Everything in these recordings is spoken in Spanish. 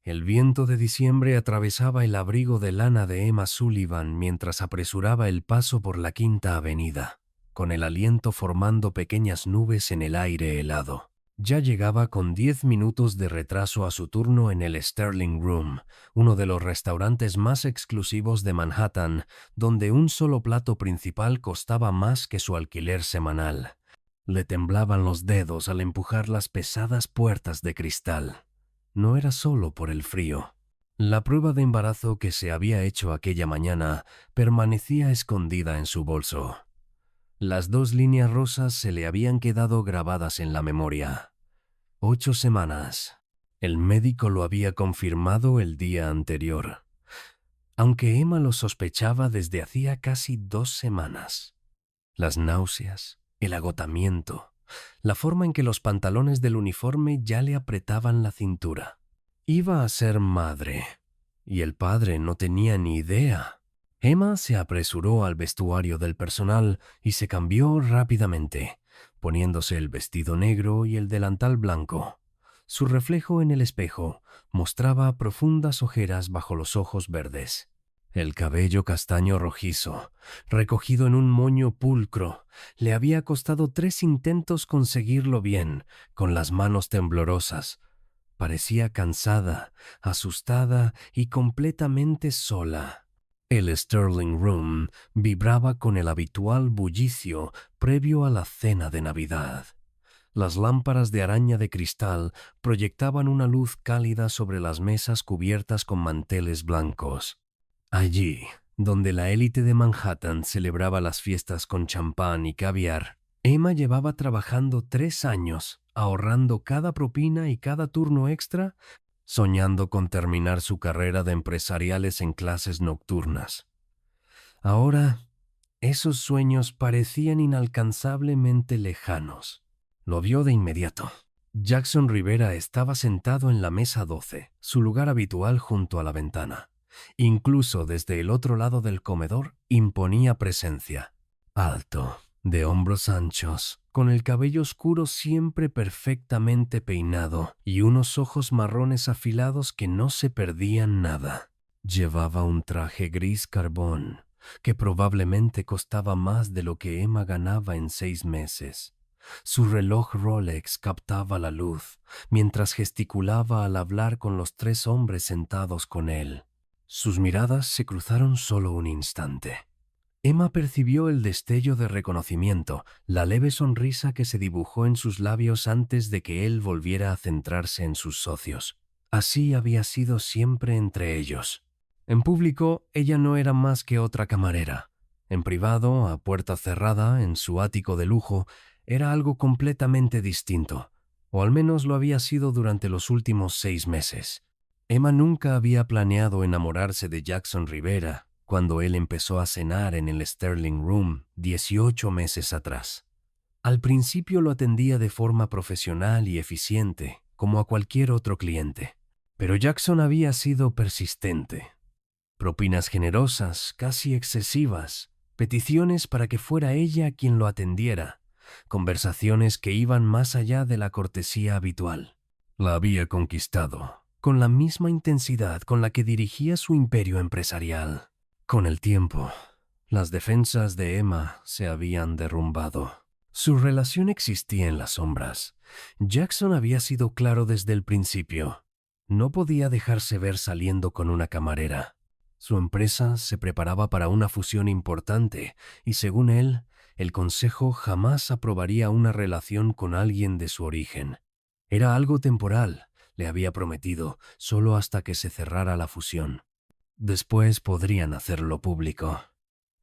El viento de diciembre atravesaba el abrigo de lana de Emma Sullivan mientras apresuraba el paso por la Quinta Avenida, con el aliento formando pequeñas nubes en el aire helado. Ya llegaba con 10 minutos de retraso a su turno en el Sterling Room, uno de los restaurantes más exclusivos de Manhattan, donde un solo plato principal costaba más que su alquiler semanal. Le temblaban los dedos al empujar las pesadas puertas de cristal. No era solo por el frío. La prueba de embarazo que se había hecho aquella mañana permanecía escondida en su bolso. Las 2 líneas rosas se le habían quedado grabadas en la memoria. 8 semanas. El médico lo había confirmado el día anterior, aunque Emma lo sospechaba desde hacía casi 2 semanas. Las náuseas, el agotamiento, la forma en que los pantalones del uniforme ya le apretaban la cintura. Iba a ser madre, y el padre no tenía ni idea. Emma se apresuró al vestuario del personal y se cambió rápidamente, poniéndose el vestido negro y el delantal blanco. Su reflejo en el espejo mostraba profundas ojeras bajo los ojos verdes. El cabello castaño rojizo, recogido en un moño pulcro, le había costado 3 intentos conseguirlo bien, con las manos temblorosas. Parecía cansada, asustada y completamente sola. El Sterling Room vibraba con el habitual bullicio previo a la cena de Navidad. Las lámparas de araña de cristal proyectaban una luz cálida sobre las mesas cubiertas con manteles blancos. Allí, donde la élite de Manhattan celebraba las fiestas con champán y caviar, Emma llevaba trabajando 3 años, ahorrando cada propina y cada turno extra, soñando con terminar su carrera de empresariales en clases nocturnas. Ahora, esos sueños parecían inalcanzablemente lejanos. Lo vio de inmediato. Jackson Rivera estaba sentado en la mesa 12, su lugar habitual junto a la ventana. Incluso desde el otro lado del comedor imponía presencia. Alto, de hombros anchos, con el cabello oscuro siempre perfectamente peinado y unos ojos marrones afilados que no se perdían nada. Llevaba un traje gris carbón, que probablemente costaba más de lo que Emma ganaba en 6 meses. Su reloj Rolex captaba la luz, mientras gesticulaba al hablar con los 3 hombres sentados con él. Sus miradas se cruzaron solo un instante. Emma percibió el destello de reconocimiento, la leve sonrisa que se dibujó en sus labios antes de que él volviera a centrarse en sus socios. Así había sido siempre entre ellos. En público, ella no era más que otra camarera. En privado, a puerta cerrada, en su ático de lujo, era algo completamente distinto, o al menos lo había sido durante los últimos 6 meses. Emma nunca había planeado enamorarse de Jackson Rivera cuando él empezó a cenar en el Sterling Room 18 meses atrás. Al principio lo atendía de forma profesional y eficiente, como a cualquier otro cliente. Pero Jackson había sido persistente. Propinas generosas, casi excesivas, peticiones para que fuera ella quien lo atendiera, conversaciones que iban más allá de la cortesía habitual. La había conquistado, con la misma intensidad con la que dirigía su imperio empresarial. Con el tiempo, las defensas de Emma se habían derrumbado. Su relación existía en las sombras. Jackson había sido claro desde el principio. No podía dejarse ver saliendo con una camarera. Su empresa se preparaba para una fusión importante y, según él, el consejo jamás aprobaría una relación con alguien de su origen. Era algo temporal, le había prometido, solo hasta que se cerrara la fusión. Después podrían hacerlo público.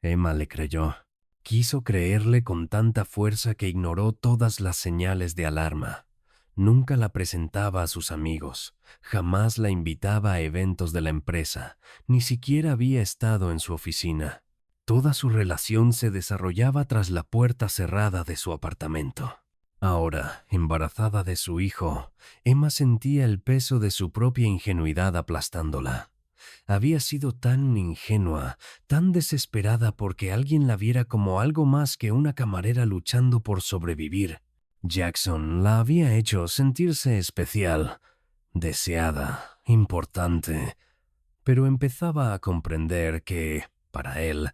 Emma le creyó. Quiso creerle con tanta fuerza que ignoró todas las señales de alarma. Nunca la presentaba a sus amigos, jamás la invitaba a eventos de la empresa, ni siquiera había estado en su oficina. Toda su relación se desarrollaba tras la puerta cerrada de su apartamento. Ahora, embarazada de su hijo, Emma sentía el peso de su propia ingenuidad aplastándola. Había sido tan ingenua, tan desesperada porque alguien la viera como algo más que una camarera luchando por sobrevivir. Jackson la había hecho sentirse especial, deseada, importante, pero empezaba a comprender que, para él,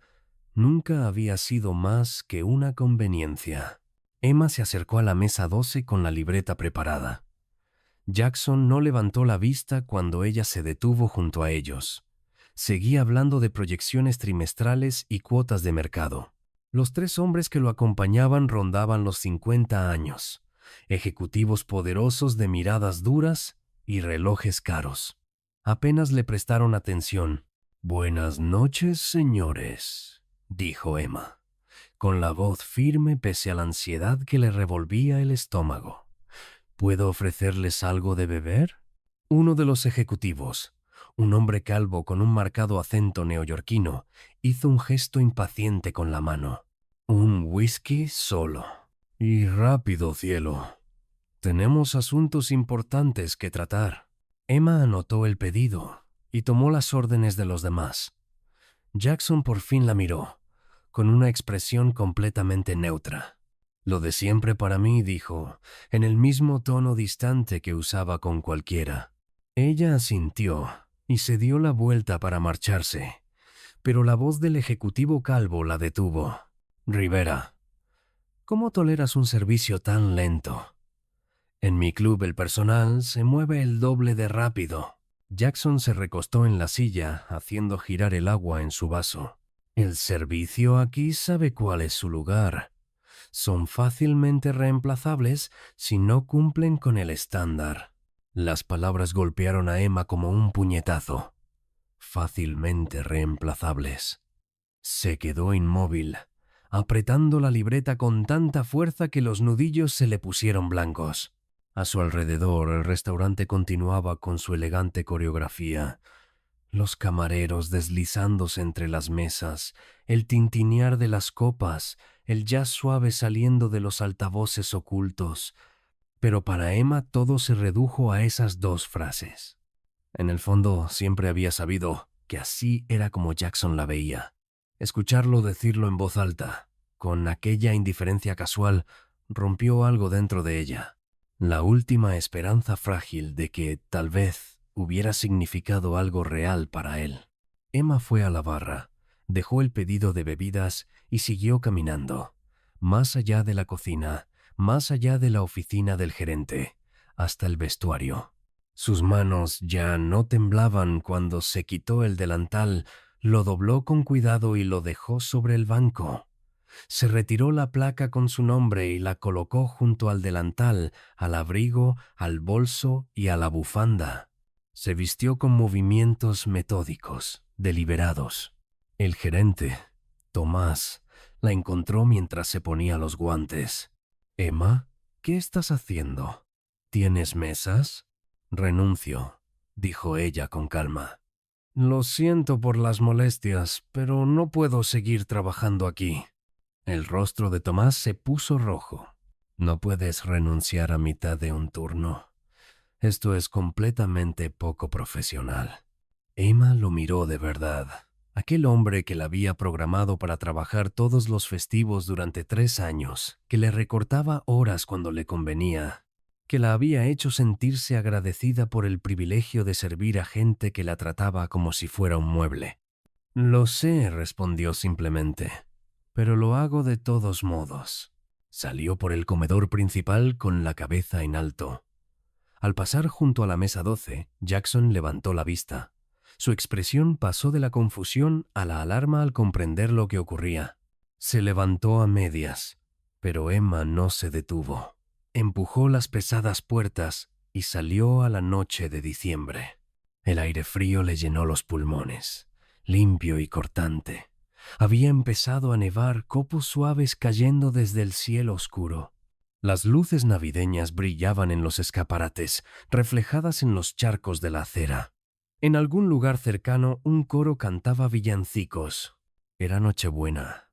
nunca había sido más que una conveniencia. Emma se acercó a la mesa 12 con la libreta preparada. Jackson no levantó la vista cuando ella se detuvo junto a ellos. Seguía hablando de proyecciones trimestrales y cuotas de mercado. Los tres hombres que lo acompañaban rondaban los 50 años, ejecutivos poderosos de miradas duras y relojes caros. Apenas le prestaron atención. «Buenas noches, señores», dijo Emma, con la voz firme pese a la ansiedad que le revolvía el estómago. «¿Puedo ofrecerles algo de beber?» Uno de los ejecutivos, un hombre calvo con un marcado acento neoyorquino, hizo un gesto impaciente con la mano. «Un whisky solo. Y rápido, cielo. Tenemos asuntos importantes que tratar». Emma anotó el pedido y tomó las órdenes de los demás. Jackson por fin la miró, con una expresión completamente neutra. «Lo de siempre para mí», dijo, en el mismo tono distante que usaba con cualquiera. Ella asintió y se dio la vuelta para marcharse, pero la voz del ejecutivo calvo la detuvo. «Rivera, ¿cómo toleras un servicio tan lento? En mi club el personal se mueve el doble de rápido». Jackson se recostó en la silla, haciendo girar el agua en su vaso. «El servicio aquí sabe cuál es su lugar. Son fácilmente reemplazables si no cumplen con el estándar». Las palabras golpearon a Emma como un puñetazo. Fácilmente reemplazables. Se quedó inmóvil, apretando la libreta con tanta fuerza que los nudillos se le pusieron blancos. A su alrededor, el restaurante continuaba con su elegante coreografía. Los camareros deslizándose entre las mesas, el tintinear de las copas, el jazz suave saliendo de los altavoces ocultos. Pero para Emma todo se redujo a esas dos frases. En el fondo, siempre había sabido que así era como Jackson la veía. Escucharlo decirlo en voz alta, con aquella indiferencia casual, rompió algo dentro de ella. La última esperanza frágil de que, tal vez, hubiera significado algo real para él. Emma fue a la barra, dejó el pedido de bebidas y siguió caminando, más allá de la cocina, más allá de la oficina del gerente, hasta el vestuario. Sus manos ya no temblaban cuando se quitó el delantal, lo dobló con cuidado y lo dejó sobre el banco. Se retiró la placa con su nombre y la colocó junto al delantal, al abrigo, al bolso y a la bufanda. Se vistió con movimientos metódicos, deliberados. El gerente, Tomás, la encontró mientras se ponía los guantes. «Emma, ¿qué estás haciendo? ¿Tienes mesas?» «Renuncio», dijo ella con calma. «Lo siento por las molestias, pero no puedo seguir trabajando aquí». El rostro de Tomás se puso rojo. «No puedes renunciar a mitad de un turno. Esto es completamente poco profesional». Emma lo miró de verdad. Aquel hombre que la había programado para trabajar todos los festivos durante 3 años, que le recortaba horas cuando le convenía, que la había hecho sentirse agradecida por el privilegio de servir a gente que la trataba como si fuera un mueble. «Lo sé», respondió simplemente, «pero lo hago de todos modos». Salió por el comedor principal con la cabeza en alto. Al pasar junto a la mesa 12, Jackson levantó la vista. Su expresión pasó de la confusión a la alarma al comprender lo que ocurría. Se levantó a medias, pero Emma no se detuvo. Empujó las pesadas puertas y salió a la noche de diciembre. El aire frío le llenó los pulmones, limpio y cortante. Había empezado a nevar, copos suaves cayendo desde el cielo oscuro. Las luces navideñas brillaban en los escaparates, reflejadas en los charcos de la acera. En algún lugar cercano un coro cantaba villancicos. Era Nochebuena,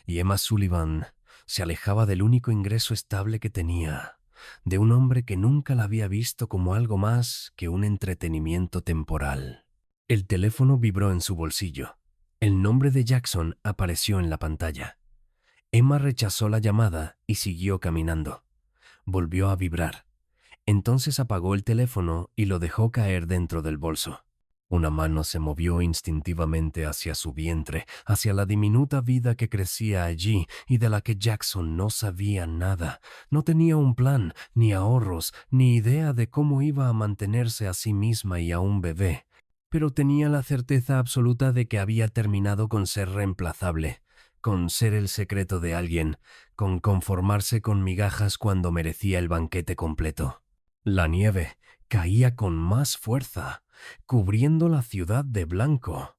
y Emma Sullivan se alejaba del único ingreso estable que tenía, de un hombre que nunca la había visto como algo más que un entretenimiento temporal. El teléfono vibró en su bolsillo. El nombre de Jackson apareció en la pantalla. Emma rechazó la llamada y siguió caminando. Volvió a vibrar. Entonces apagó el teléfono y lo dejó caer dentro del bolso. Una mano se movió instintivamente hacia su vientre, hacia la diminuta vida que crecía allí y de la que Jackson no sabía nada. No tenía un plan, ni ahorros, ni idea de cómo iba a mantenerse a sí misma y a un bebé. Pero tenía la certeza absoluta de que había terminado con ser reemplazable, con ser el secreto de alguien, con conformarse con migajas cuando merecía el banquete completo. La nieve caía con más fuerza, cubriendo la ciudad de blanco.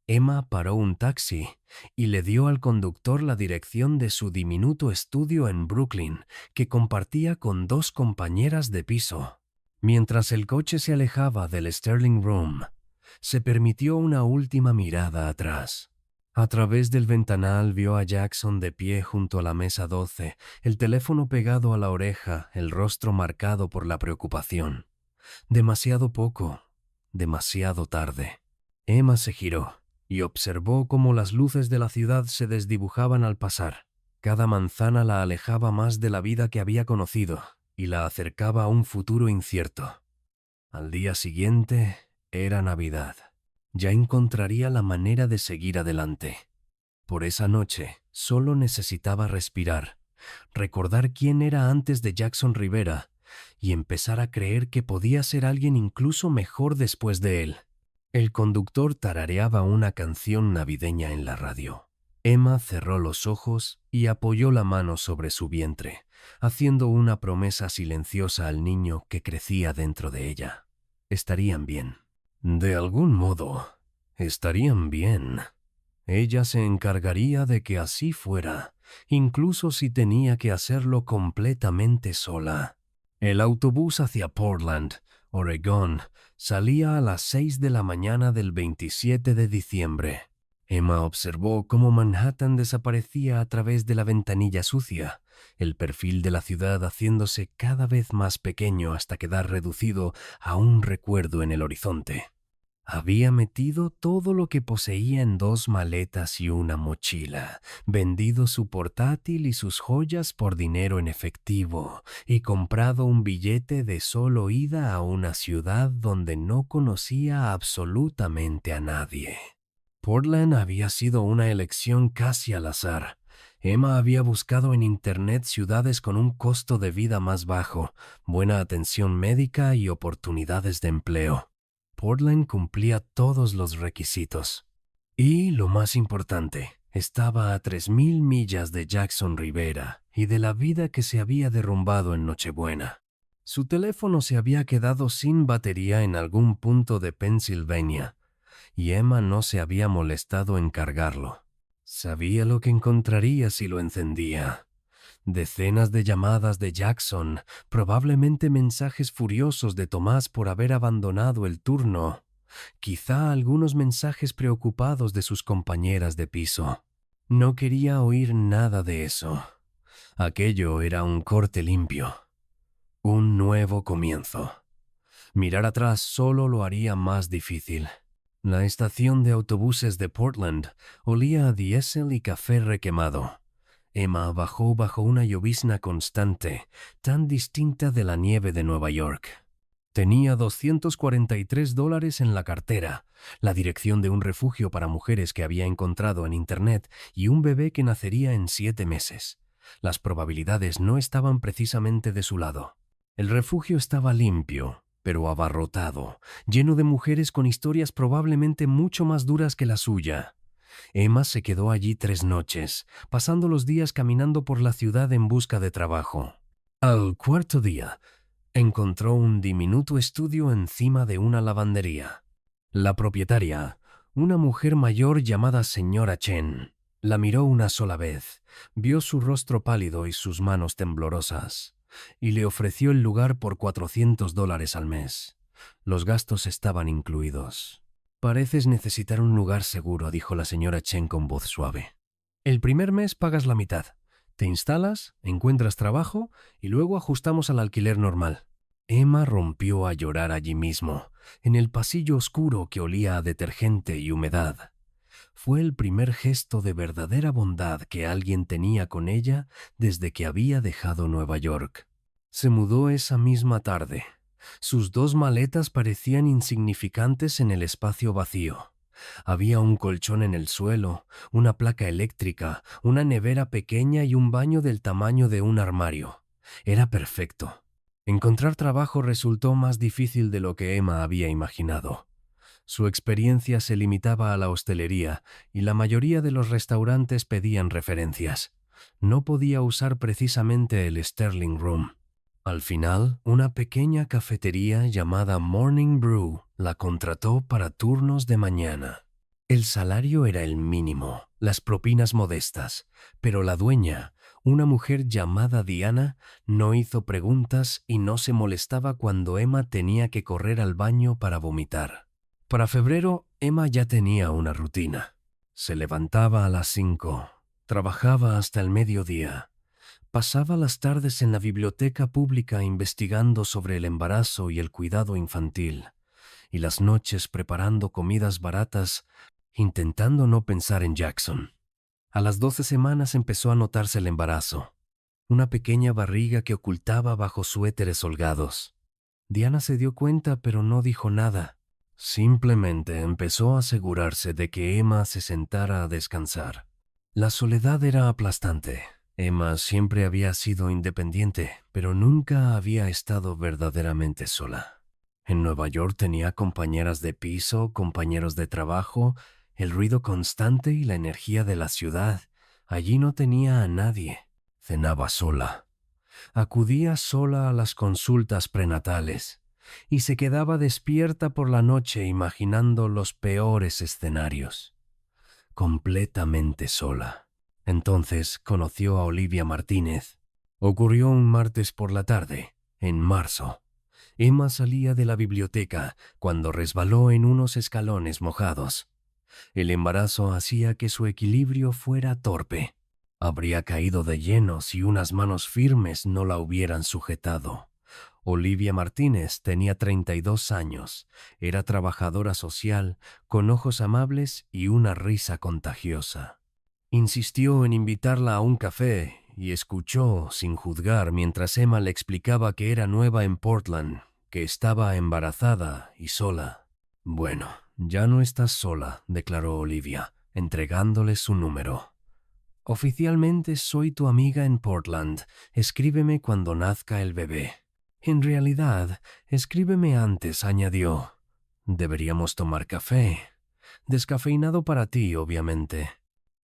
Emma paró un taxi y le dio al conductor la dirección de su diminuto estudio en Brooklyn, que compartía con 2 compañeras de piso. Mientras el coche se alejaba del Sterling Room, se permitió una última mirada atrás. A través del ventanal vio a Jackson de pie junto a la mesa 12, el teléfono pegado a la oreja, el rostro marcado por la preocupación. Demasiado poco, demasiado tarde. Emma se giró y observó cómo las luces de la ciudad se desdibujaban al pasar. Cada manzana la alejaba más de la vida que había conocido y la acercaba a un futuro incierto. Al día siguiente era Navidad. Ya encontraría la manera de seguir adelante. Por esa noche solo necesitaba respirar, recordar quién era antes de Jackson Rivera y empezar a creer que podía ser alguien incluso mejor después de él. El conductor tarareaba una canción navideña en la radio. Emma cerró los ojos y apoyó la mano sobre su vientre, haciendo una promesa silenciosa al niño que crecía dentro de ella. Estarían bien. De algún modo, estarían bien. Ella se encargaría de que así fuera, incluso si tenía que hacerlo completamente sola. El autobús hacia Portland, Oregón, salía a las 6 de la mañana del 27 de diciembre. Emma observó cómo Manhattan desaparecía a través de la ventanilla sucia, el perfil de la ciudad haciéndose cada vez más pequeño hasta quedar reducido a un recuerdo en el horizonte. Había metido todo lo que poseía en 2 maletas y una mochila, vendido su portátil y sus joyas por dinero en efectivo, y comprado un billete de solo ida a una ciudad donde no conocía absolutamente a nadie. Portland había sido una elección casi al azar. Emma había buscado en Internet ciudades con un costo de vida más bajo, buena atención médica y oportunidades de empleo. Portland cumplía todos los requisitos. Y, lo más importante, estaba a 3.000 millas de Jackson Rivera y de la vida que se había derrumbado en Nochebuena. Su teléfono se había quedado sin batería en algún punto de Pensilvania, y Emma no se había molestado en cargarlo. Sabía lo que encontraría si lo encendía. Decenas de llamadas de Jackson, probablemente mensajes furiosos de Tomás por haber abandonado el turno, quizá algunos mensajes preocupados de sus compañeras de piso. No quería oír nada de eso. Aquello era un corte limpio, un nuevo comienzo. Mirar atrás solo lo haría más difícil. La estación de autobuses de Portland olía a diésel y café requemado. Emma bajó bajo una llovizna constante, tan distinta de la nieve de Nueva York. Tenía $243 en la cartera, la dirección de un refugio para mujeres que había encontrado en Internet y un bebé que nacería en 7 meses. Las probabilidades no estaban precisamente de su lado. El refugio estaba limpio, pero abarrotado, lleno de mujeres con historias probablemente mucho más duras que la suya. Emma se quedó allí 3 noches, pasando los días caminando por la ciudad en busca de trabajo. Al cuarto día, encontró un diminuto estudio encima de una lavandería. La propietaria, una mujer mayor llamada señora Chen, la miró una sola vez, vio su rostro pálido y sus manos temblorosas, y le ofreció el lugar por $400 al mes. Los gastos estaban incluidos. «Pareces necesitar un lugar seguro», dijo la señora Chen con voz suave. «El primer mes pagas la mitad. Te instalas, encuentras trabajo y luego ajustamos al alquiler normal». Emma rompió a llorar allí mismo, en el pasillo oscuro que olía a detergente y humedad. Fue el primer gesto de verdadera bondad que alguien tenía con ella desde que había dejado Nueva York. Se mudó esa misma tarde. Sus 2 maletas parecían insignificantes en el espacio vacío. Había un colchón en el suelo, una placa eléctrica, una nevera pequeña y un baño del tamaño de un armario. Era perfecto. Encontrar trabajo resultó más difícil de lo que Emma había imaginado. Su experiencia se limitaba a la hostelería y la mayoría de los restaurantes pedían referencias. No podía usar precisamente el Sterling Room. Al final, una pequeña cafetería llamada Morning Brew la contrató para turnos de mañana. El salario era el mínimo, las propinas modestas, pero la dueña, una mujer llamada Diana, no hizo preguntas y no se molestaba cuando Emma tenía que correr al baño para vomitar. Para febrero, Emma ya tenía una rutina. Se levantaba a las 5, trabajaba hasta el mediodía. Pasaba las tardes en la biblioteca pública investigando sobre el embarazo y el cuidado infantil, y las noches preparando comidas baratas, intentando no pensar en Jackson. A las 12 semanas empezó a notarse el embarazo, una pequeña barriga que ocultaba bajo suéteres holgados. Diana se dio cuenta, pero no dijo nada. Simplemente empezó a asegurarse de que Emma se sentara a descansar. La soledad era aplastante. Emma siempre había sido independiente, pero nunca había estado verdaderamente sola. En Nueva York tenía compañeras de piso, compañeros de trabajo, el ruido constante y la energía de la ciudad. Allí no tenía a nadie. Cenaba sola. Acudía sola a las consultas prenatales y se quedaba despierta por la noche imaginando los peores escenarios. Completamente sola. Entonces conoció a Olivia Martínez. Ocurrió un martes por la tarde, en marzo. Emma salía de la biblioteca cuando resbaló en unos escalones mojados. El embarazo hacía que su equilibrio fuera torpe. Habría caído de lleno si unas manos firmes no la hubieran sujetado. Olivia Martínez tenía 32 años, era trabajadora social, con ojos amables y una risa contagiosa. Insistió en invitarla a un café y escuchó sin juzgar mientras Emma le explicaba que era nueva en Portland, que estaba embarazada y sola. «Bueno, ya no estás sola», declaró Olivia, entregándole su número. «Oficialmente soy tu amiga en Portland. Escríbeme cuando nazca el bebé». «En realidad, escríbeme antes», añadió. «Deberíamos tomar café. Descafeinado para ti, obviamente».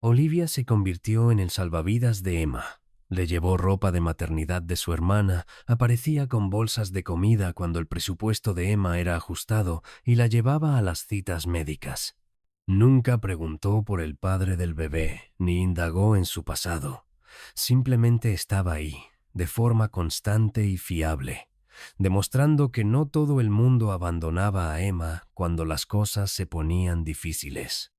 Olivia se convirtió en el salvavidas de Emma. Le llevó ropa de maternidad de su hermana, aparecía con bolsas de comida cuando el presupuesto de Emma era ajustado y la llevaba a las citas médicas. Nunca preguntó por el padre del bebé, ni indagó en su pasado. Simplemente estaba ahí, de forma constante y fiable, demostrando que no todo el mundo abandonaba a Emma cuando las cosas se ponían difíciles.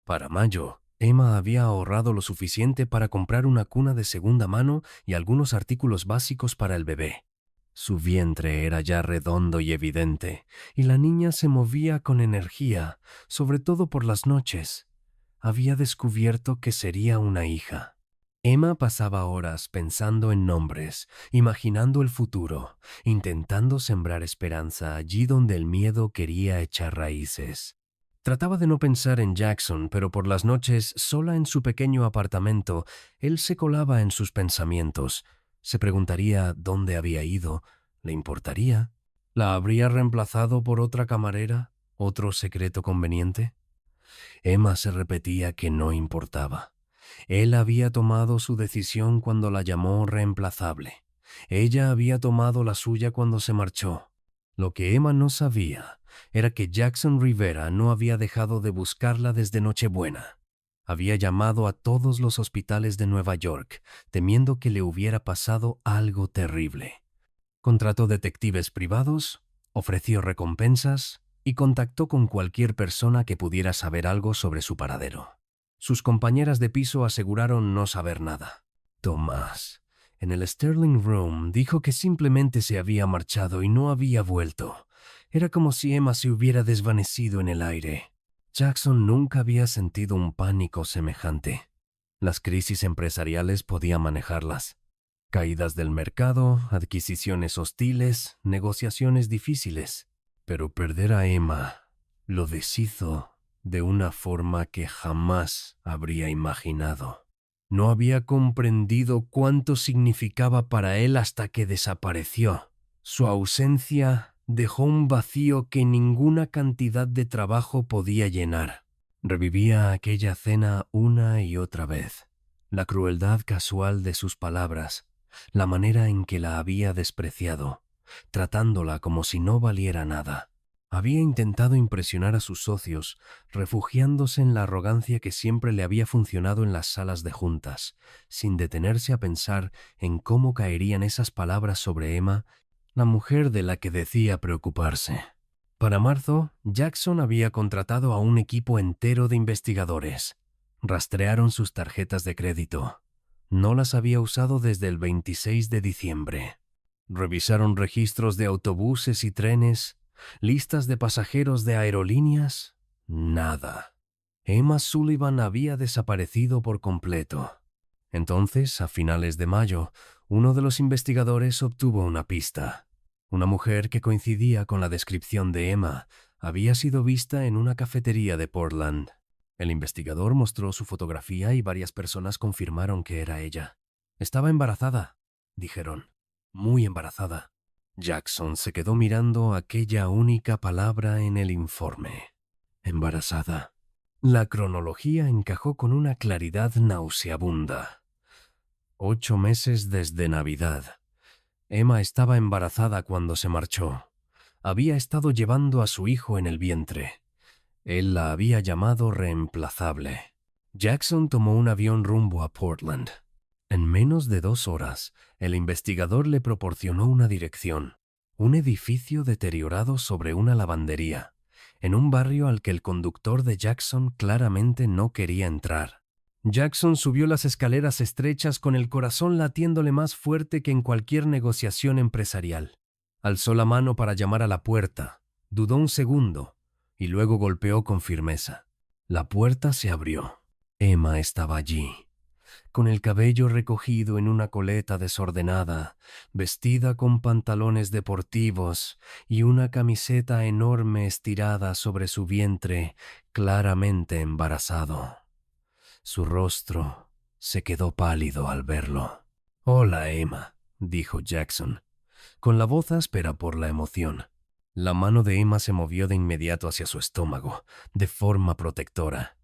Para mayo, Emma había ahorrado lo suficiente para comprar una cuna de segunda mano y algunos artículos básicos para el bebé. Su vientre era ya redondo y evidente, y la niña se movía con energía, sobre todo por las noches. Había descubierto que sería una hija. Emma pasaba horas pensando en nombres, imaginando el futuro, intentando sembrar esperanza allí donde el miedo quería echar raíces. Trataba de no pensar en Jackson, pero por las noches, sola en su pequeño apartamento, él se colaba en sus pensamientos. Se preguntaría dónde había ido. ¿Le importaría? ¿La habría reemplazado por otra camarera? ¿Otro secreto conveniente? Emma se repetía que no importaba. Él había tomado su decisión cuando la llamó reemplazable. Ella había tomado la suya cuando se marchó. Lo que Emma no sabía era que Jackson Rivera no había dejado de buscarla desde Nochebuena. Había llamado a todos los hospitales de Nueva York, temiendo que le hubiera pasado algo terrible. Contrató detectives privados, ofreció recompensas y contactó con cualquier persona que pudiera saber algo sobre su paradero. Sus compañeras de piso aseguraron no saber nada. Tomás, en el Sterling Room, dijo que simplemente se había marchado y no había vuelto. Era como si Emma se hubiera desvanecido en el aire. Jackson nunca había sentido un pánico semejante. Las crisis empresariales podía manejarlas, Caídas del mercado, adquisiciones hostiles, negociaciones difíciles. Pero perder a Emma lo deshizo de una forma que jamás habría imaginado. No había comprendido cuánto significaba para él hasta que desapareció. Su ausencia dejó un vacío que ninguna cantidad de trabajo podía llenar. Revivía aquella cena una y otra vez. La crueldad casual de sus palabras, la manera en que la había despreciado, tratándola como si no valiera nada. Había intentado impresionar a sus socios, refugiándose en la arrogancia que siempre le había funcionado en las salas de juntas, sin detenerse a pensar en cómo caerían esas palabras sobre Emma, la mujer de la que decía preocuparse. Para marzo, Jackson había contratado a un equipo entero de investigadores. Rastrearon sus tarjetas de crédito. No las había usado desde el 26 de diciembre. Revisaron registros de autobuses y trenes, listas de pasajeros de aerolíneas. Nada. Emma Sullivan había desaparecido por completo. Entonces, a finales de mayo, uno de los investigadores obtuvo una pista. Una mujer que coincidía con la descripción de Emma había sido vista en una cafetería de Portland. El investigador mostró su fotografía y varias personas confirmaron que era ella. Estaba embarazada, dijeron. Muy embarazada. Jackson se quedó mirando aquella única palabra en el informe. Embarazada. La cronología encajó con una claridad nauseabunda. 8 meses desde Navidad. Emma estaba embarazada cuando se marchó. Había estado llevando a su hijo en el vientre. Él la había llamado reemplazable. Jackson tomó un avión rumbo a Portland. En menos de 2 horas, el investigador le proporcionó una dirección. Un edificio deteriorado sobre una lavandería, en un barrio al que el conductor de Jackson claramente no quería entrar. Jackson subió las escaleras estrechas con el corazón latiéndole más fuerte que en cualquier negociación empresarial. Alzó la mano para llamar a la puerta, dudó un segundo y luego golpeó con firmeza. La puerta se abrió. Emma estaba allí, con el cabello recogido en una coleta desordenada, vestida con pantalones deportivos y una camiseta enorme estirada sobre su vientre, claramente embarazado. Su rostro se quedó pálido al verlo. «Hola, Emma», dijo Jackson, con la voz áspera por la emoción. La mano de Emma se movió de inmediato hacia su estómago, de forma protectora.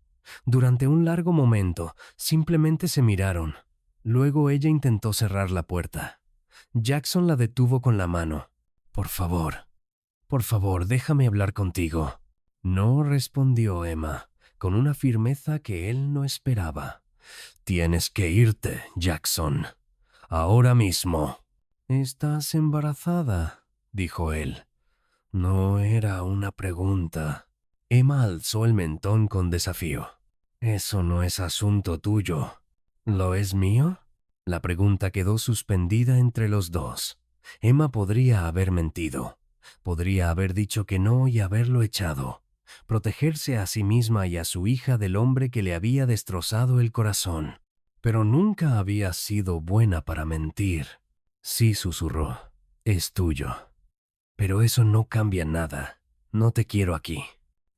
Durante un largo momento, simplemente se miraron. Luego ella intentó cerrar la puerta. Jackson la detuvo con la mano. Por favor, déjame hablar contigo». No respondió Emma, con una firmeza que él no esperaba. «Tienes que irte, Jackson. Ahora mismo». «Estás embarazada», dijo él. No era una pregunta. Emma alzó el mentón con desafío. «Eso no es asunto tuyo». «¿Lo es mío?» La pregunta quedó suspendida entre los dos. Emma podría haber mentido. Podría haber dicho que no y haberlo echado. Protegerse a sí misma y a su hija del hombre que le había destrozado el corazón. Pero nunca había sido buena para mentir. «Sí», susurró. «Es tuyo. Pero eso no cambia nada. No te quiero aquí».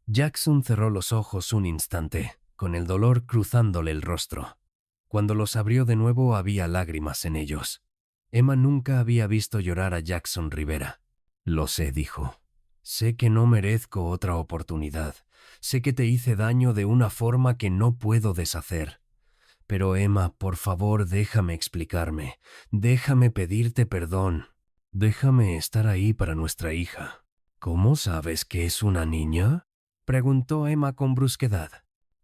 Jackson cerró los ojos un instante, con el dolor cruzándole el rostro. Cuando los abrió de nuevo había lágrimas en ellos. Emma nunca había visto llorar a Jackson Rivera. «Lo sé», dijo. «Sé que no merezco otra oportunidad. Sé que te hice daño de una forma que no puedo deshacer. Pero Emma, por favor, déjame explicarme. Déjame pedirte perdón. Déjame estar ahí para nuestra hija». «¿Cómo sabes que es una niña?», preguntó Emma con brusquedad.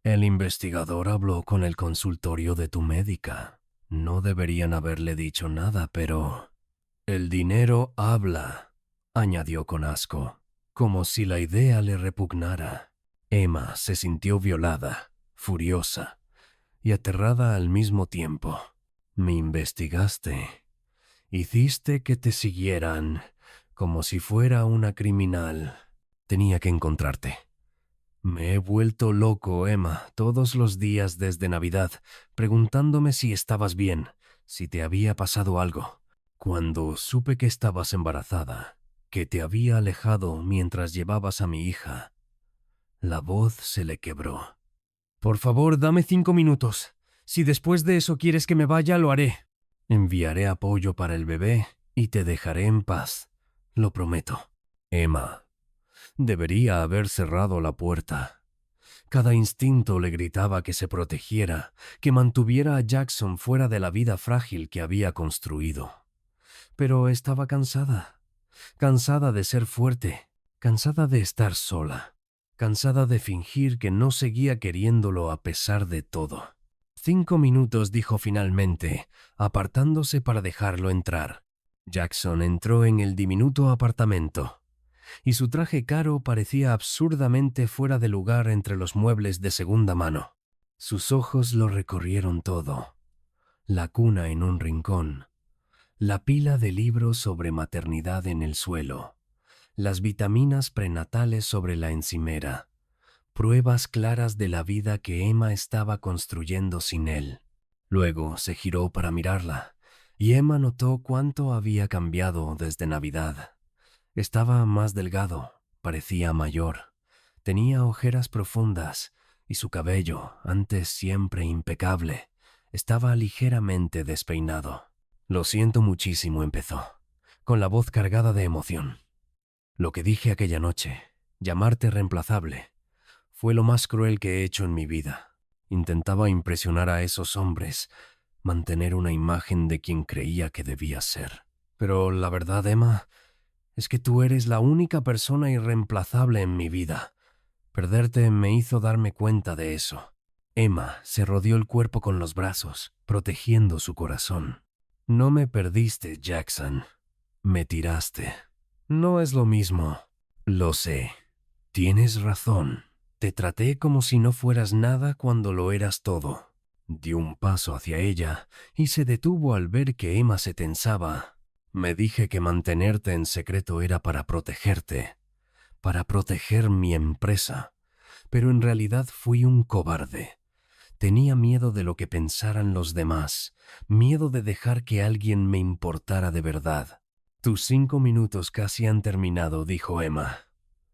«El investigador habló con el consultorio de tu médica. No deberían haberle dicho nada, pero...» «El dinero habla», añadió con asco, como si la idea le repugnara. Emma se sintió violada, furiosa y aterrada al mismo tiempo. «Me investigaste. Hiciste que te siguieran, como si fuera una criminal. Tenía que encontrarte. Me he vuelto loco, Emma, todos los días desde Navidad, preguntándome si estabas bien, si te había pasado algo. Cuando supe que estabas embarazada, que te había alejado mientras llevabas a mi hija, la voz se le quebró. Por favor, dame 5 minutos. Si después de eso quieres que me vaya, lo haré. Enviaré apoyo para el bebé y te dejaré en paz. Lo prometo. Emma, debería haber cerrado la puerta. Cada instinto le gritaba que se protegiera, que mantuviera a Jackson fuera de la vida frágil que había construido. Pero estaba cansada, cansada de ser fuerte, cansada de estar sola, cansada de fingir que no seguía queriéndolo a pesar de todo. 5 minutos, dijo finalmente, apartándose para dejarlo entrar. Jackson entró en el diminuto apartamento, y su traje caro parecía absurdamente fuera de lugar entre los muebles de segunda mano. Sus ojos lo recorrieron todo. La cuna en un rincón, la pila de libros sobre maternidad en el suelo, las vitaminas prenatales sobre la encimera, pruebas claras de la vida que Emma estaba construyendo sin él. Luego se giró para mirarla, y Emma notó cuánto había cambiado desde Navidad. Estaba más delgado, parecía mayor, tenía ojeras profundas, y su cabello, antes siempre impecable, estaba ligeramente despeinado. Lo siento muchísimo, empezó, con la voz cargada de emoción. Lo que dije aquella noche, llamarte reemplazable, fue lo más cruel que he hecho en mi vida. Intentaba impresionar a esos hombres, mantener una imagen de quien creía que debía ser. Pero la verdad, Emma, es que tú eres la única persona irreemplazable en mi vida. Perderte me hizo darme cuenta de eso. Emma se rodeó el cuerpo con los brazos, protegiendo su corazón. No me perdiste, Jackson. Me tiraste. No es lo mismo. Lo sé. Tienes razón. Te traté como si no fueras nada cuando lo eras todo. Dio un paso hacia ella y se detuvo al ver que Emma se tensaba. Me dije que mantenerte en secreto era para protegerte, para proteger mi empresa, pero en realidad fui un cobarde. Tenía miedo de lo que pensaran los demás, miedo de dejar que alguien me importara de verdad. Tus 5 minutos casi han terminado, dijo Emma.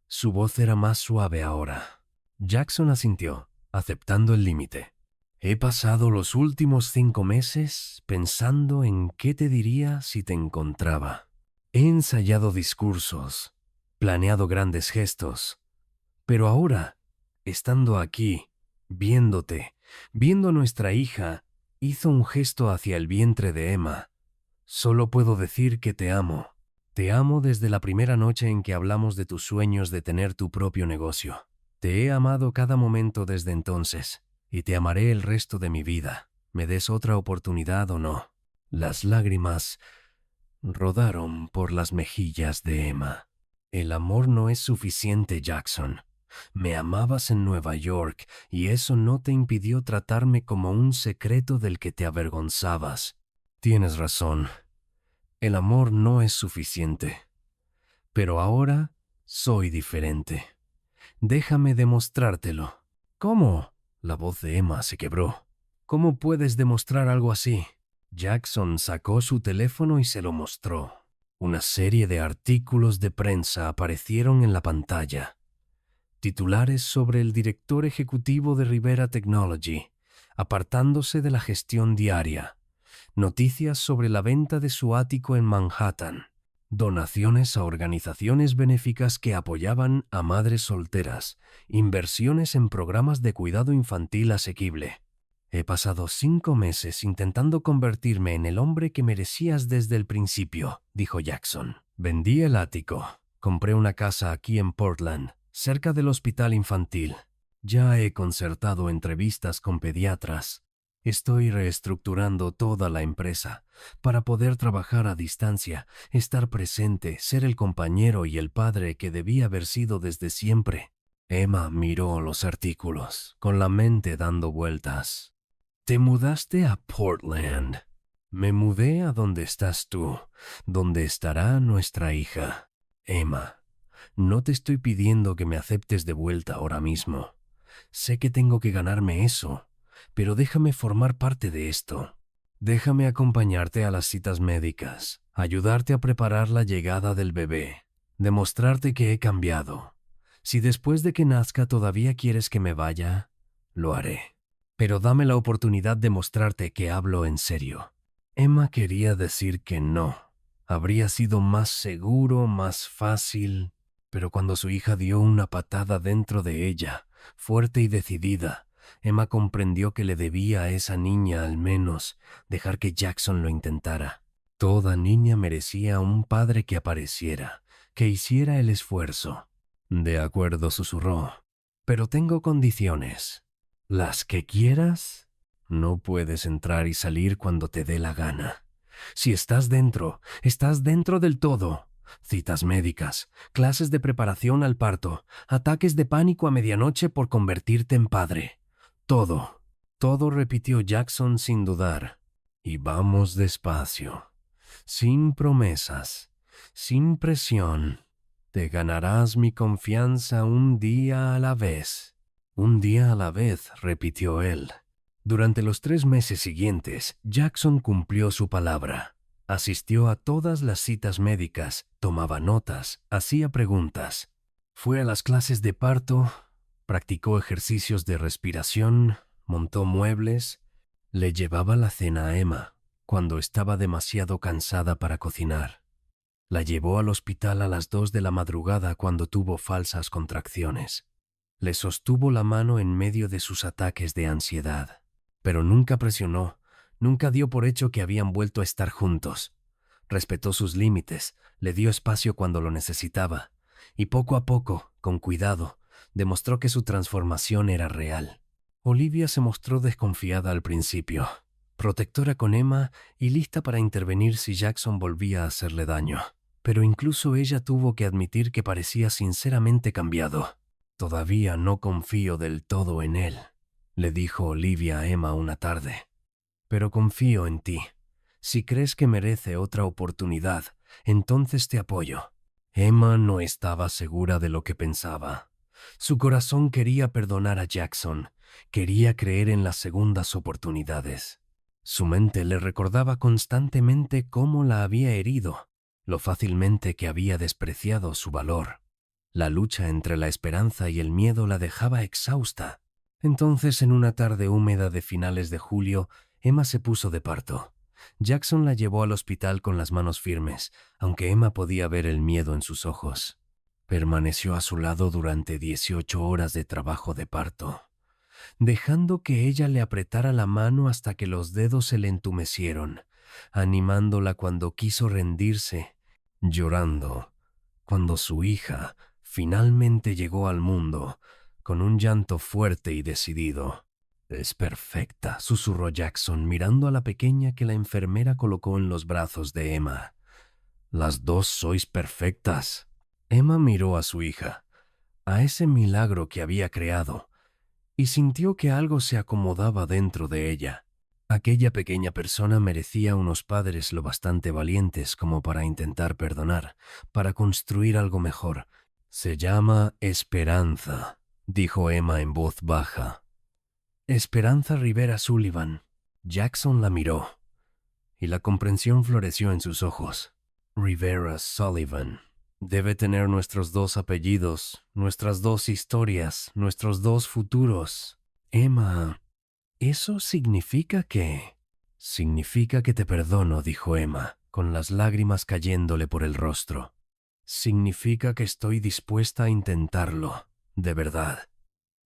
Su voz era más suave ahora. Jackson asintió, aceptando el límite. He pasado los últimos 5 meses pensando en qué te diría si te encontraba. He ensayado discursos, planeado grandes gestos, pero ahora, estando aquí, viéndote, viendo a nuestra hija, hizo un gesto hacia el vientre de Emma. Solo puedo decir que te amo. Te amo desde la primera noche en que hablamos de tus sueños de tener tu propio negocio. Te he amado cada momento desde entonces, y te amaré el resto de mi vida, me des otra oportunidad o no. Las lágrimas rodaron por las mejillas de Emma. El amor no es suficiente, Jackson. Me amabas en Nueva York y eso no te impidió tratarme como un secreto del que te avergonzabas. Tienes razón. El amor no es suficiente. Pero ahora soy diferente. Déjame demostrártelo. ¿Cómo? La voz de Emma se quebró. ¿Cómo puedes demostrar algo así? Jackson sacó su teléfono y se lo mostró. Una serie de artículos de prensa aparecieron en la pantalla. Titulares sobre el director ejecutivo de Rivera Technology, apartándose de la gestión diaria. Noticias sobre la venta de su ático en Manhattan. Donaciones a organizaciones benéficas que apoyaban a madres solteras. Inversiones en programas de cuidado infantil asequible. He pasado 5 meses intentando convertirme en el hombre que merecías desde el principio, dijo Jackson. Vendí el ático. Compré una casa aquí en Portland, cerca del hospital infantil. Ya he concertado entrevistas con pediatras. Estoy reestructurando toda la empresa para poder trabajar a distancia, estar presente, ser el compañero y el padre que debía haber sido desde siempre. Emma miró los artículos, con la mente dando vueltas. Te mudaste a Portland. Me mudé a donde estás tú, donde estará nuestra hija. Emma, no te estoy pidiendo que me aceptes de vuelta ahora mismo. Sé que tengo que ganarme eso, pero déjame formar parte de esto. Déjame acompañarte a las citas médicas, ayudarte a preparar la llegada del bebé, demostrarte que he cambiado. Si después de que nazca todavía quieres que me vaya, lo haré. Pero dame la oportunidad de mostrarte que hablo en serio. Emma quería decir que no. Habría sido más seguro, más fácil, pero cuando su hija dio una patada dentro de ella, fuerte y decidida, Emma comprendió que le debía a esa niña al menos dejar que Jackson lo intentara. Toda niña merecía un padre que apareciera, que hiciera el esfuerzo. De acuerdo, susurró, pero tengo condiciones. ¿Las que quieras? No puedes entrar y salir cuando te dé la gana. Si estás dentro del todo. Citas médicas, clases de preparación al parto, ataques de pánico a medianoche por convertirte en padre. Todo repitió Jackson sin dudar. Y vamos despacio, sin promesas, sin presión. Te ganarás mi confianza un día a la vez. Un día a la vez, repitió él. Durante los 3 meses siguientes, Jackson cumplió su palabra. Asistió a todas las citas médicas, tomaba notas, hacía preguntas. Fue a las clases de parto, practicó ejercicios de respiración, montó muebles, le llevaba la cena a Emma cuando estaba demasiado cansada para cocinar. La llevó al hospital a las 2 de la madrugada cuando tuvo falsas contracciones. Le sostuvo la mano en medio de sus ataques de ansiedad, pero nunca presionó, nunca dio por hecho que habían vuelto a estar juntos. Respetó sus límites, le dio espacio cuando lo necesitaba, y poco a poco, con cuidado, demostró que su transformación era real. Olivia se mostró desconfiada al principio, protectora con Emma y lista para intervenir si Jackson volvía a hacerle daño. Pero incluso ella tuvo que admitir que parecía sinceramente cambiado. Todavía no confío del todo en él, le dijo Olivia a Emma una tarde. Pero confío en ti. Si crees que merece otra oportunidad, entonces te apoyo. Emma no estaba segura de lo que pensaba. Su corazón quería perdonar a Jackson, quería creer en las segundas oportunidades. Su mente le recordaba constantemente cómo la había herido, lo fácilmente que había despreciado su valor. La lucha entre la esperanza y el miedo la dejaba exhausta. Entonces, en una tarde húmeda de finales de julio, Emma se puso de parto. Jackson la llevó al hospital con las manos firmes, aunque Emma podía ver el miedo en sus ojos. Permaneció a su lado durante 18 horas de trabajo de parto, dejando que ella le apretara la mano hasta que los dedos se le entumecieron, animándola cuando quiso rendirse, llorando, cuando su hija finalmente llegó al mundo, con un llanto fuerte y decidido. «Es perfecta», susurró Jackson, mirando a la pequeña que la enfermera colocó en los brazos de Emma. «Las dos sois perfectas». Emma miró a su hija, a ese milagro que había creado, y sintió que algo se acomodaba dentro de ella. Aquella pequeña persona merecía unos padres lo bastante valientes como para intentar perdonar, para construir algo mejor. «Se llama Esperanza», dijo Emma en voz baja. «Esperanza Rivera Sullivan». Jackson la miró, y la comprensión floreció en sus ojos. «Rivera Sullivan. Debe tener nuestros 2 apellidos, nuestras 2 historias, nuestros 2 futuros. Emma, ¿eso significa qué?» «Significa que te perdono», dijo Emma, con las lágrimas cayéndole por el rostro. «Significa que estoy dispuesta a intentarlo, de verdad.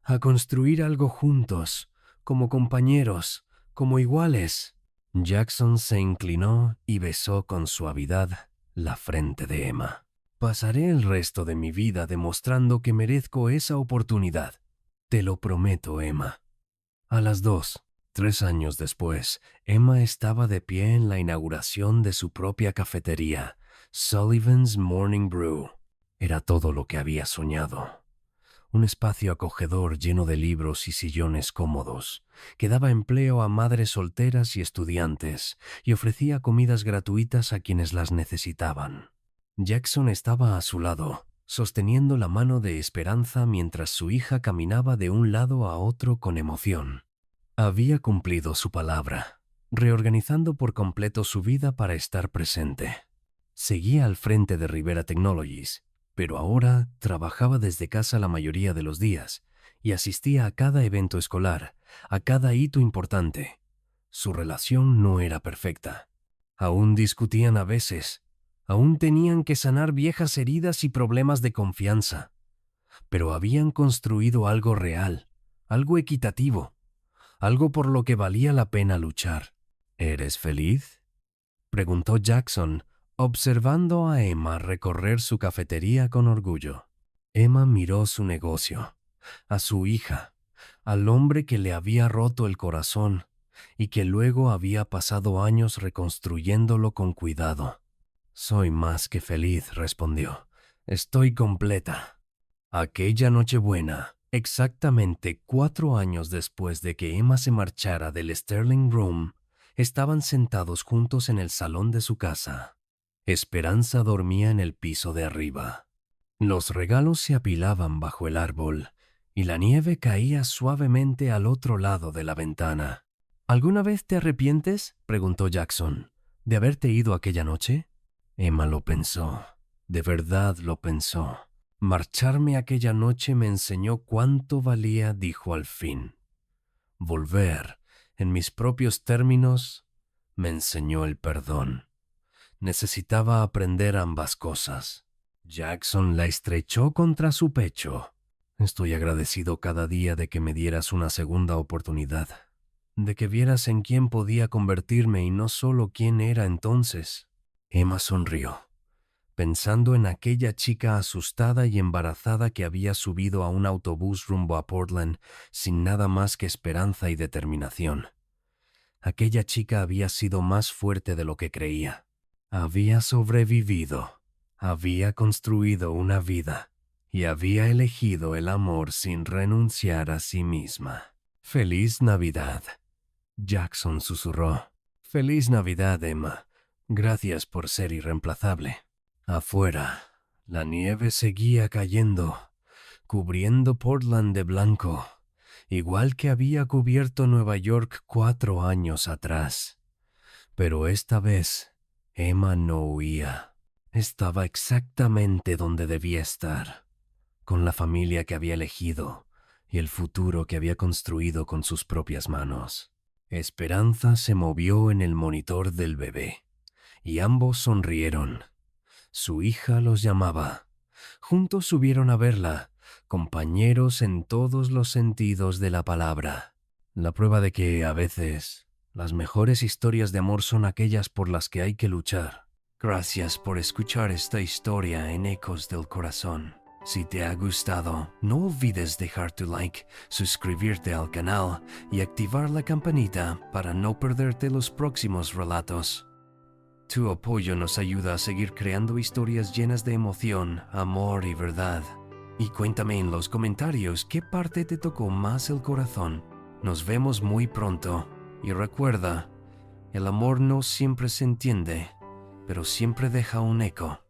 A construir algo juntos, como compañeros, como iguales». Jackson se inclinó y besó con suavidad la frente de Emma. «Pasaré el resto de mi vida demostrando que merezco esa oportunidad. Te lo prometo, Emma». A las 2, 3 años después, Emma estaba de pie en la inauguración de su propia cafetería, Sullivan's Morning Brew. Era todo lo que había soñado. Un espacio acogedor lleno de libros y sillones cómodos, que daba empleo a madres solteras y estudiantes, y ofrecía comidas gratuitas a quienes las necesitaban. Jackson estaba a su lado, sosteniendo la mano de Esperanza mientras su hija caminaba de un lado a otro con emoción. Había cumplido su palabra. reorganizando por completo su vida para estar presente. Seguía al frente de Rivera Technologies, pero ahora trabajaba desde casa la mayoría de los días y asistía a cada evento escolar, a cada hito importante. Su relación no era perfecta. Aún discutían a veces, aún tenían que sanar viejas heridas y problemas de confianza, pero habían construido algo real, algo equitativo, algo por lo que valía la pena luchar. ¿Eres feliz?, preguntó Jackson, observando a Emma recorrer su cafetería con orgullo. Emma miró su negocio, a su hija, al hombre que le había roto el corazón y que luego había pasado años reconstruyéndolo con cuidado. Soy más que feliz, respondió. Estoy completa. Aquella Nochebuena, exactamente 4 años después de que Emma se marchara del Sterling Room, estaban sentados juntos en el salón de su casa. Esperanza dormía en el piso de arriba. Los regalos se apilaban bajo el árbol y la nieve caía suavemente al otro lado de la ventana. ¿Alguna vez te arrepientes?, preguntó Jackson, ¿de haberte ido aquella noche? Emma lo pensó. De verdad lo pensó. Marcharme aquella noche me enseñó cuánto valía, dijo al fin. Volver, en mis propios términos, me enseñó el perdón. Necesitaba aprender ambas cosas. Jackson la estrechó contra su pecho. Estoy agradecido cada día de que me dieras una segunda oportunidad, de que vieras en quién podía convertirme y no solo quién era entonces. Emma sonrió, pensando en aquella chica asustada y embarazada que había subido a un autobús rumbo a Portland sin nada más que esperanza y determinación. Aquella chica había sido más fuerte de lo que creía. Había sobrevivido, había construido una vida y había elegido el amor sin renunciar a sí misma. «Feliz Navidad», Jackson susurró. «Feliz Navidad, Emma. Gracias por ser irreemplazable». Afuera, la nieve seguía cayendo, cubriendo Portland de blanco, igual que había cubierto Nueva York 4 años atrás. Pero esta vez, Emma no huía. Estaba exactamente donde debía estar, con la familia que había elegido y el futuro que había construido con sus propias manos. Esperanza se movió en el monitor del bebé, y ambos sonrieron. Su hija los llamaba. Juntos subieron a verla, compañeros en todos los sentidos de la palabra. La prueba de que, a veces, las mejores historias de amor son aquellas por las que hay que luchar. Gracias por escuchar esta historia en Ecos del Corazón. Si te ha gustado, no olvides dejar tu like, suscribirte al canal y activar la campanita para no perderte los próximos relatos. Tu apoyo nos ayuda a seguir creando historias llenas de emoción, amor y verdad. Y cuéntame en los comentarios qué parte te tocó más el corazón. Nos vemos muy pronto. Y recuerda, el amor no siempre se entiende, pero siempre deja un eco.